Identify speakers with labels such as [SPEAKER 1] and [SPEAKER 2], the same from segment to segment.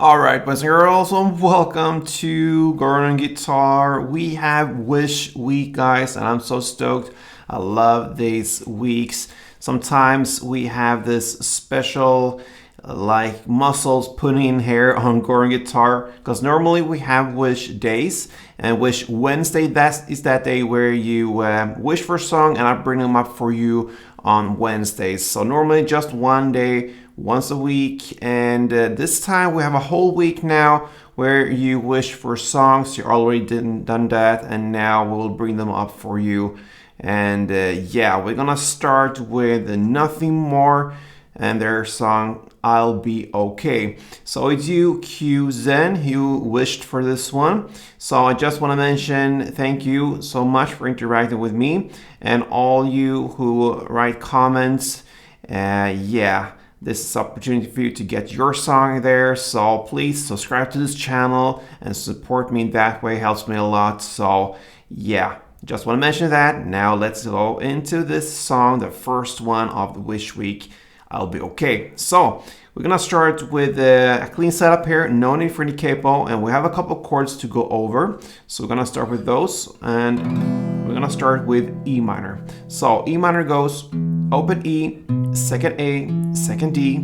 [SPEAKER 1] Alright, boys and girls, welcome to Gordon Guitar. We have Wish Week, guys, and I'm so stoked. I love these weeks. Sometimes we have this special like muscles putting hair on Gordon Guitar, because normally we have Wish Days, and Wish Wednesday, that is that day where you wish for a song and I bring them up for you on Wednesdays. So normally just one day, once a week, and this time we have a whole week now where you wish for songs. You already done that, and now we'll bring them up for you. And yeah, we're gonna start with Nothing More and their song I'll Be Okay. So it's you, Q Zen, who wished for this one. So I just want to mention thank you so much for interacting with me, and all you who write comments. Yeah, this is an opportunity for you to get your song there. So please subscribe to this channel and support me in that way. It helps me a lot. So yeah, just want to mention that. Now let's go into this song, the first one of the Wish Week, I'll Be Okay. So we're gonna start with a clean setup here, no need for any capo, and we have a couple chords to go over. So we're gonna start with those, and we're gonna start with E minor. So E minor goes open E, second A, second D,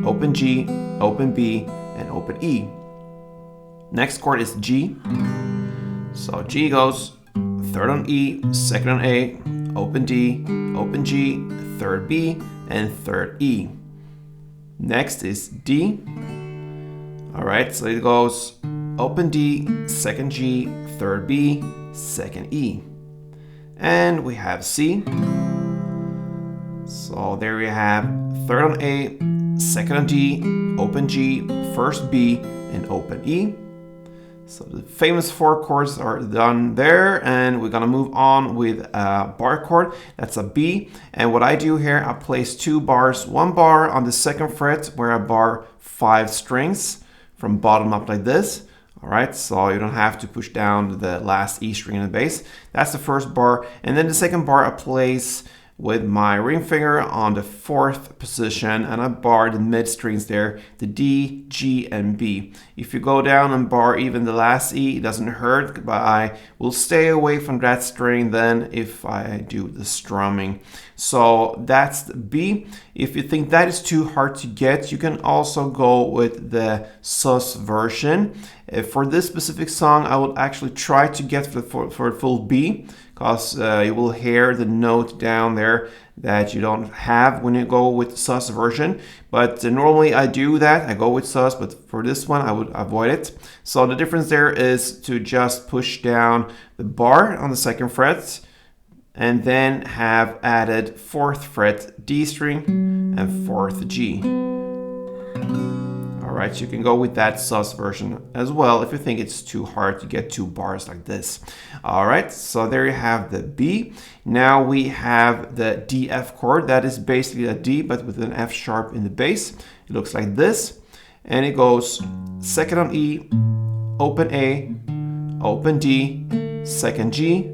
[SPEAKER 1] open G, open B, and open E. Next chord is G. So G goes third on E, second on A, open D, open G, third B, and third E. Next is D. Alright, so it goes open D, second G, third B, second E. And we have C. So there we have third on A, second on D, open G, first B, and open E. So the famous four chords are done there, and we're gonna move on with a bar chord. That's a B, and what I do here, I place two bars, one bar on the second fret where I bar 5 strings from bottom up like this. All right, so you don't have to push down the last E string in the bass. That's the first bar, and then the second bar I place with my ring finger on the 4th position, and I bar the mid strings there, the D, G, and B. If you go down and bar even the last E, it doesn't hurt, but I will stay away from that string then if I do the strumming. So that's the B. If you think that is too hard to get, you can also go with the sus version. For this specific song, I will actually try to get for a full B, because you will hear the note down there that you don't have when you go with sus version. But normally I do that, I go with sus, but for this one I would avoid it. So the difference there is to just push down the bar on the second fret, and then have added 4th fret D string and 4th G. Alright, you can go with that sus version as well if you think it's too hard to get 2 bars like this. Alright, so there you have the B. Now we have the D F chord. That is basically a D but with an F sharp in the bass. It looks like this, and it goes second on E, open A, open D, second G,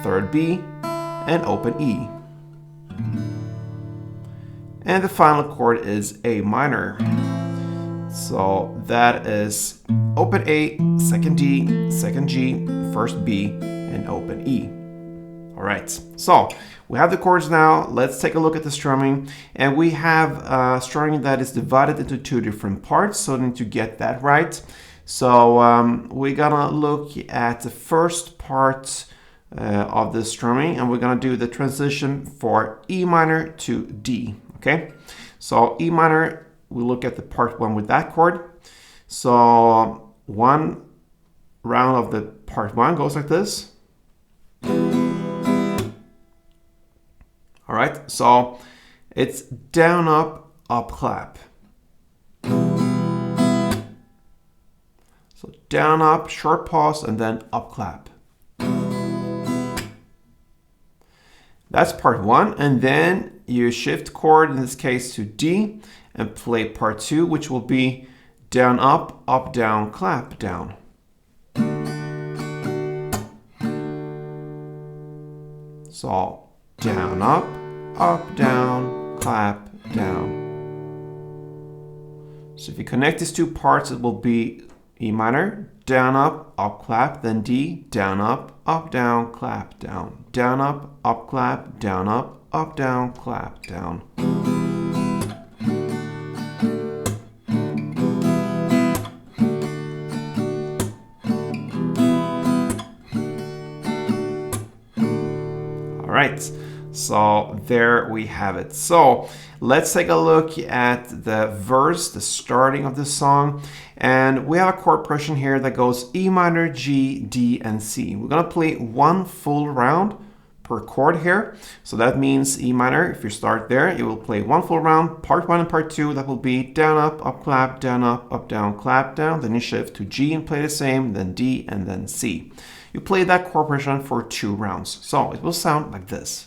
[SPEAKER 1] third B, and open E. And the final chord is A minor. So that is open A, second D, second G, first B, and open E. All right, so we have the chords now. Let's take a look at the strumming. And we have strumming that is divided into 2 different parts, so I need to get that right. So we're gonna look at the first part of the strumming, and we're gonna do the transition for E minor to D, okay? So E minor, we look at the part 1 with that chord. So one round of the part 1 goes like this. All right, so it's down, up, up, clap. So down, up, short pause, and then up, clap. That's part 1, and then you shift chord, in this case to D, and play part 2, which will be down, up, down, clap, down. So down, up, down, clap, down. So if you connect these two parts, it will be E minor, down, up, clap, then D, down, up, down, clap, down, up, clap, down, up, down, clap, down. All right, so there we have it. So let's take a look at the verse, the starting of the song. And we have a chord progression here that goes E minor, G, D, and C. We're gonna play one full round per chord here. So that means E minor, if you start there, you will play one full round, part 1 and part 2, that will be down, up, clap, down, up, down, clap, down. Then you shift to G and play the same, then D, and then C. You play that chord progression for 2 rounds. So it will sound like this.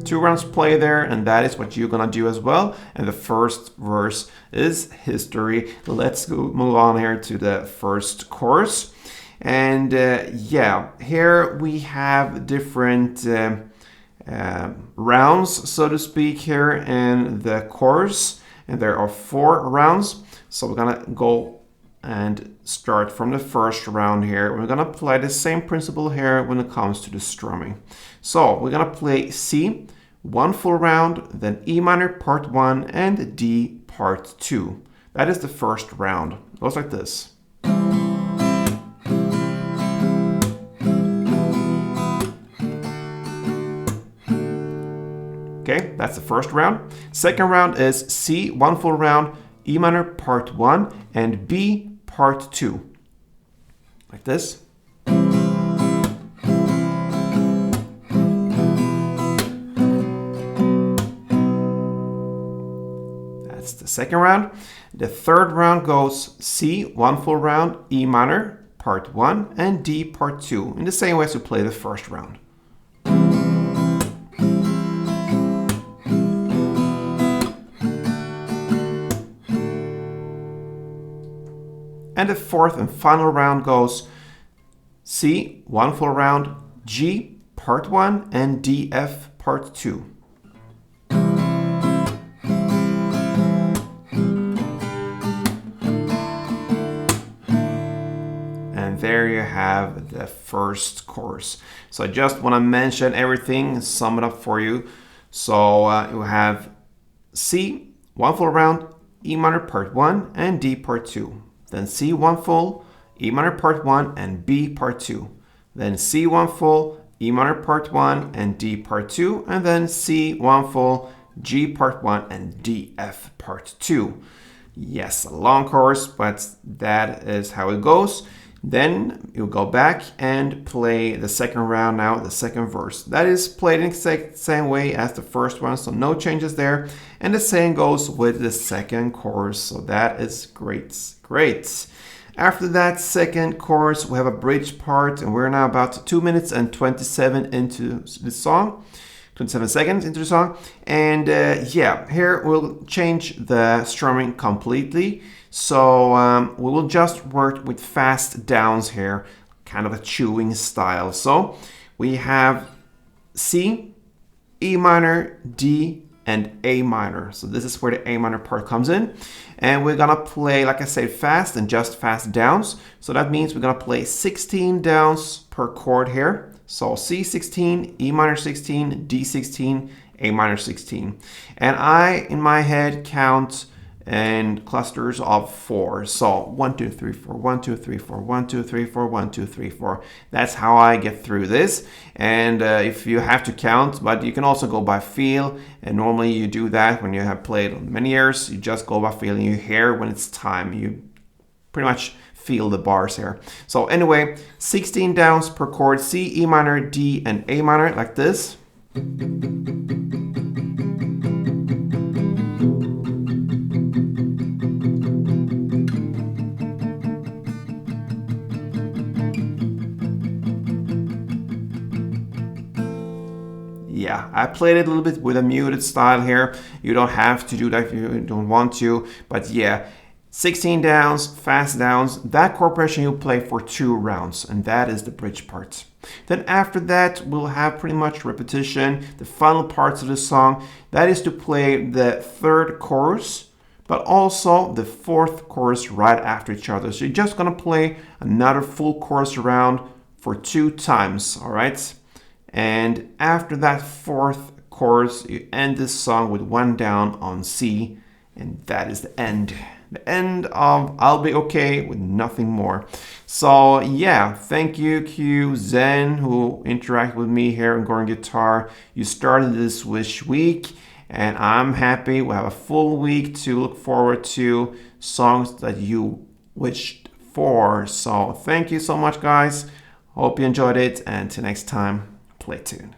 [SPEAKER 1] Two rounds play there, and that is what you're gonna do as well. And the first verse is history. Let's move on here to the first chorus. And yeah, here we have different rounds, so to speak, here in the chorus. And there are 4 rounds. So we're gonna go and start from the first round here. We're gonna apply the same principle here when it comes to the strumming. So we're gonna play C, one full round, then E minor part 1 and D part 2. That is the first round. It goes like this. Okay, that's the first round. Second round is C, one full round, E minor part 1 and B part 2. Like this. That's the second round. The third round goes C, one full round, E minor, part 1, and D, part 2, in the same way as we play the first round. And the fourth and final round goes C, one full round, G, part 1, and D, F, part 2. And there you have the first chorus. So I just want to mention everything, sum it up for you. So you have C, one full round, E minor part 1, and D part 2. Then C, one full, E minor part 1, and B part 2. Then C, one full, E minor part 1, and D part 2. And then C, one full, G part 1, and D, F part 2. Yes, a long chorus, but that is how it goes. Then you go back and play the second round now, the second verse. That is played in the same way as the first one, so no changes there. And the same goes with the second chorus, so that is great, great. After that second chorus, we have a bridge part, and we're now about 2 minutes and 27 into the song. 27 seconds into the song. And yeah, here we'll change the strumming completely. So we will just work with fast downs here, kind of a chewing style. So we have C, E minor, D, and A minor. So this is where the A minor part comes in. And we're gonna play, like I said, fast and just fast downs. So that means we're gonna play 16 downs per chord here. So C 16, E minor 16, D 16, A minor 16. And I, in my head, count in clusters of 4. So 1, 2, 3, 4, 1, 2, 3, 4, 1, 2, 3, 4, 1, 2, 3, 4. That's how I get through this. And if you have to count, but you can also go by feel. And normally you do that when you have played many years. You just go by feel and you hear when it's time. You pretty much feel the bars here. So anyway, 16 downs per chord, C, E minor, D, and A minor, like this. Yeah, I played it a little bit with a muted style here. You don't have to do that if you don't want to. But yeah, 16 downs, fast downs, that chord progression you'll play for 2 rounds, and that is the bridge part. Then after that, we'll have pretty much repetition, the final parts of the song. That is to play the 3rd chorus, but also the 4th chorus right after each other. So you're just gonna play another full chorus round for 2 times, all right? And after that 4th chorus, you end this song with 1 down on C, and that is the end. The end of I'll Be Okay with Nothing More. So yeah, thank you Q Zen who interacted with me here on Gordon Guitar. You started this Wish Week, and I'm happy we have a full week to look forward to songs that you wished for. So thank you so much, guys. Hope you enjoyed it, and till next time, play tune.